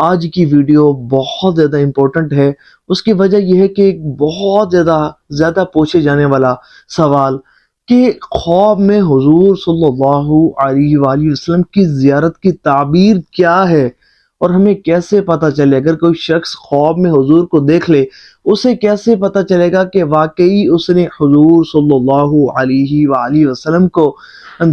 آج کی ویڈیو بہت زیادہ امپورٹنٹ ہے۔ اس کی وجہ یہ ہے کہ ایک بہت زیادہ پوچھے جانے والا سوال کہ خواب میں حضور صلی اللہ علیہ وآلہ وسلم کی زیارت کی تعبیر کیا ہے، اور ہمیں کیسے پتہ چلے اگر کوئی شخص خواب میں حضور کو دیکھ لے، اسے کیسے پتہ چلے گا کہ واقعی اس نے حضور صلی اللہ علیہ وآلہ وسلم کو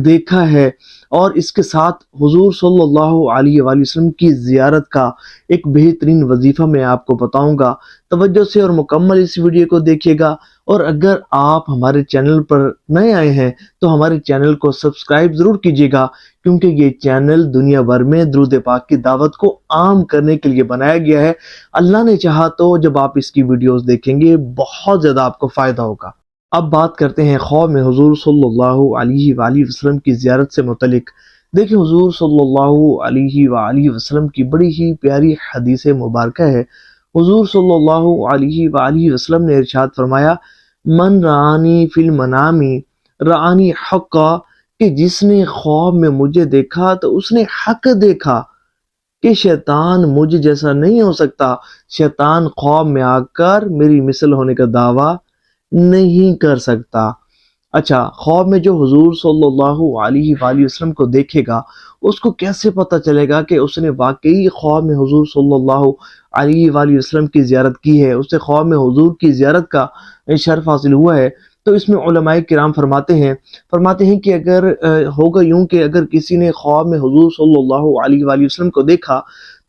دیکھا ہے۔ اور اس کے ساتھ حضور صلی اللہ علیہ وآلہ وسلم کی زیارت کا ایک بہترین وظیفہ میں آپ کو بتاؤں گا۔ توجہ سے اور مکمل اس ویڈیو کو دیکھیے گا، اور اگر آپ ہمارے چینل پر نئے آئے ہیں تو ہمارے چینل کو سبسکرائب ضرور کیجیے گا، کیونکہ یہ چینل دنیا بھر میں درود پاک کی دعوت کو عام کرنے کے لیے بنایا گیا ہے۔ اللہ نے چاہا تو جب آپ اس کی ویڈیوز دیکھیں گے بہت زیادہ آپ کو فائدہ ہوگا۔ اب بات کرتے ہیں خواب میں حضور صلی اللہ علیہ وآلہ وسلم کی زیارت سے متعلق۔ دیکھیں، حضور صلی اللہ علیہ وآلہ وسلم کی بڑی ہی پیاری حدیث مبارکہ ہے۔ حضور صلی اللہ علیہ وآلہ وسلم نے ارشاد فرمایا، من رآنی فی المنام رآنی حقا، کہ جس نے خواب میں مجھے دیکھا تو اس نے حق دیکھا، کہ شیطان مجھ جیسا نہیں ہو سکتا۔ شیطان خواب میں آ کر میری مثل ہونے کا دعویٰ نہیں کر سکتا۔ اچھا، خواب میں جو حضور صلی اللہ علیہ وآلہ وسلم کو دیکھے گا، اس کو کیسے پتہ چلے گا کہ اس نے واقعی خواب میں حضور صلی اللہ علیہ وآلہ وسلم کی زیارت کی ہے، اسے خواب میں حضور کی زیارت کا شرف حاصل ہوا ہے؟ تو اس میں علماء کرام فرماتے ہیں کہ اگر ہوگا یوں کہ اگر کسی نے خواب میں حضور صلی اللہ علیہ وآلہ وسلم کو دیکھا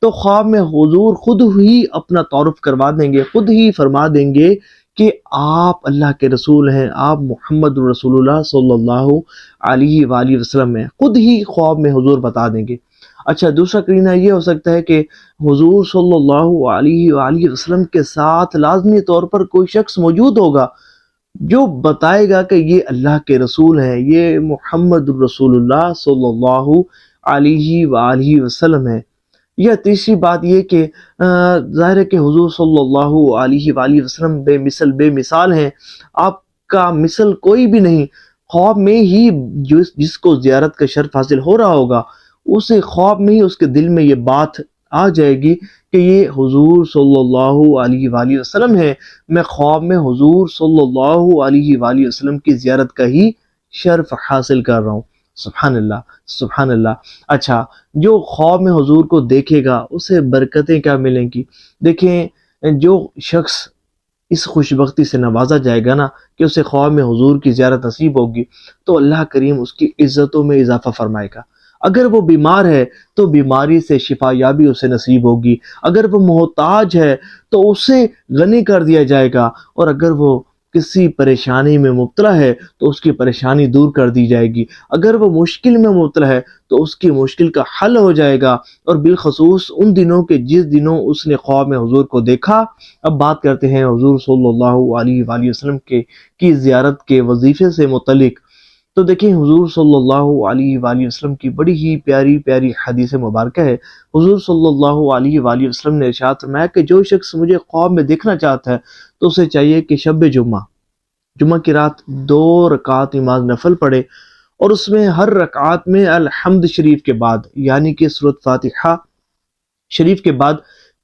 تو خواب میں حضور خود ہی اپنا تعارف کروا دیں گے، خود ہی فرما دیں گے کہ آپ اللہ کے رسول ہیں، آپ محمد رسول اللہ صلی اللہ علیہ وآلہ وسلم ہیں، خود ہی خواب میں حضور بتا دیں گے۔ اچھا، دوسرا قرینہ یہ ہو سکتا ہے کہ حضور صلی اللہ علیہ وآلہ وسلم کے ساتھ لازمی طور پر کوئی شخص موجود ہوگا جو بتائے گا کہ یہ اللہ کے رسول ہیں، یہ محمد رسول اللہ صلی اللہ علیہ وآلہ وسلم ہیں۔ یا تیسری بات یہ کہ ظاہر ہے کہ حضور صلی اللہ علیہ وآلہ وسلم بے مثال ہیں، آپ کا مثل کوئی بھی نہیں۔ خواب میں ہی جس کو زیارت کا شرف حاصل ہو رہا ہوگا، اسے خواب میں ہی اس کے دل میں یہ بات آ جائے گی کہ یہ حضور صلی اللہ علیہ وآلہ وسلم ہے، میں خواب میں حضور صلی اللہ علیہ وآلہ وسلم کی زیارت کا ہی شرف حاصل کر رہا ہوں۔ سبحان اللہ، سبحان اللہ۔ اچھا، جو خواب میں حضور کو دیکھے گا اسے برکتیں کیا ملیں گی؟ دیکھیں، جو شخص اس خوشبختی سے نوازا جائے گا نا کہ اسے خواب میں حضور کی زیارت نصیب ہوگی، تو اللہ کریم اس کی عزتوں میں اضافہ فرمائے گا۔ اگر وہ بیمار ہے تو بیماری سے شفا یابی اسے نصیب ہوگی، اگر وہ محتاج ہے تو اسے غنی کر دیا جائے گا، اور اگر وہ کسی پریشانی میں مبتلا ہے تو اس کی پریشانی دور کر دی جائے گی، اگر وہ مشکل میں مبتلا ہے تو اس کی مشکل کا حل ہو جائے گا، اور بالخصوص ان دنوں کے جس دنوں اس نے خواب میں حضور کو دیکھا۔ اب بات کرتے ہیں حضور صلی اللہ علیہ وآلہ وسلم کی زیارت کے وظیفے سے متعلق۔ تو دیکھیں، حضور صلی اللہ علیہ وآلہ وسلم کی بڑی ہی پیاری حدیث مبارکہ ہے۔ حضور صلی اللہ علیہ وآلہ وسلم نے ارشاد فرمایا کہ جو شخص مجھے خواب میں دیکھنا چاہتا ہے تو اسے چاہیے کہ شب جمعہ کی رات 2 رکعت نماز نفل پڑھے، اور اس میں ہر رکعت میں الحمد شریف کے بعد یعنی کہ سورۃ فاتحہ شریف کے بعد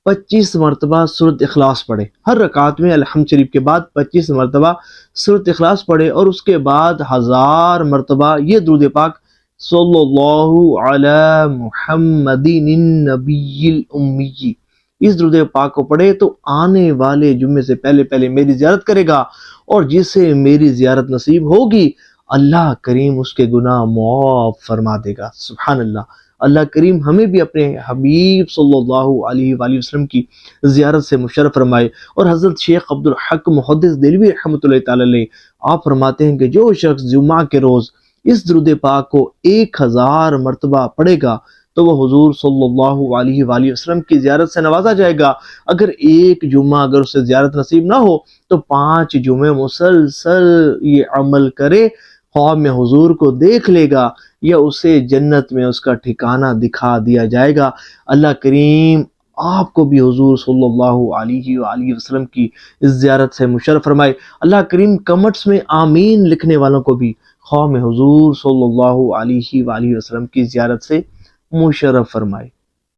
25 مرتبہ سورۃ اخلاص پڑھے۔ ہر رکعت میں الحمد شریف کے بعد 25 مرتبہ سورۃ اخلاص پڑھے، اور اس کے بعد 1000 مرتبہ یہ درود پاک صلی اللہ علی محمد النبی الامی، اس درود پاک کو پڑھے تو آنے والے جمعے سے پہلے میری زیارت کرے گا، اور جسے میری زیارت نصیب ہوگی اللہ کریم اس کے گناہ معاف فرما دے گا۔ سبحان اللہ۔ اللہ کریم ہمیں بھی اپنے حبیب صلی اللہ علیہ وآلہ وسلم کی زیارت سے مشرف فرمائے۔ اور حضرت شیخ عبدالحق محدث دہلوی رحمۃ اللہ تعالی علیہ آپ فرماتے ہیں کہ جو شخص جمعہ کے روز اس درود پاک کو 1000 مرتبہ پڑھے گا تو وہ حضور صلی اللہ علیہ وآلہ وسلم کی زیارت سے نوازا جائے گا۔ اگر ایک جمعہ اگر اسے زیارت نصیب نہ ہو تو 5 جمعے مسلسل یہ عمل کرے، خواب میں حضور کو دیکھ لے گا یا اسے جنت میں اس کا ٹھکانہ دکھا دیا جائے گا۔ اللہ کریم آپ کو بھی حضور صلی اللہ علیہ وآلہ وسلم کی زیارت سے مشرف فرمائے۔ اللہ کریم کمنٹس میں آمین لکھنے والوں کو بھی خواب میں حضور صلی اللہ علیہ وآلہ وسلم کی زیارت سے مشرف فرمائے۔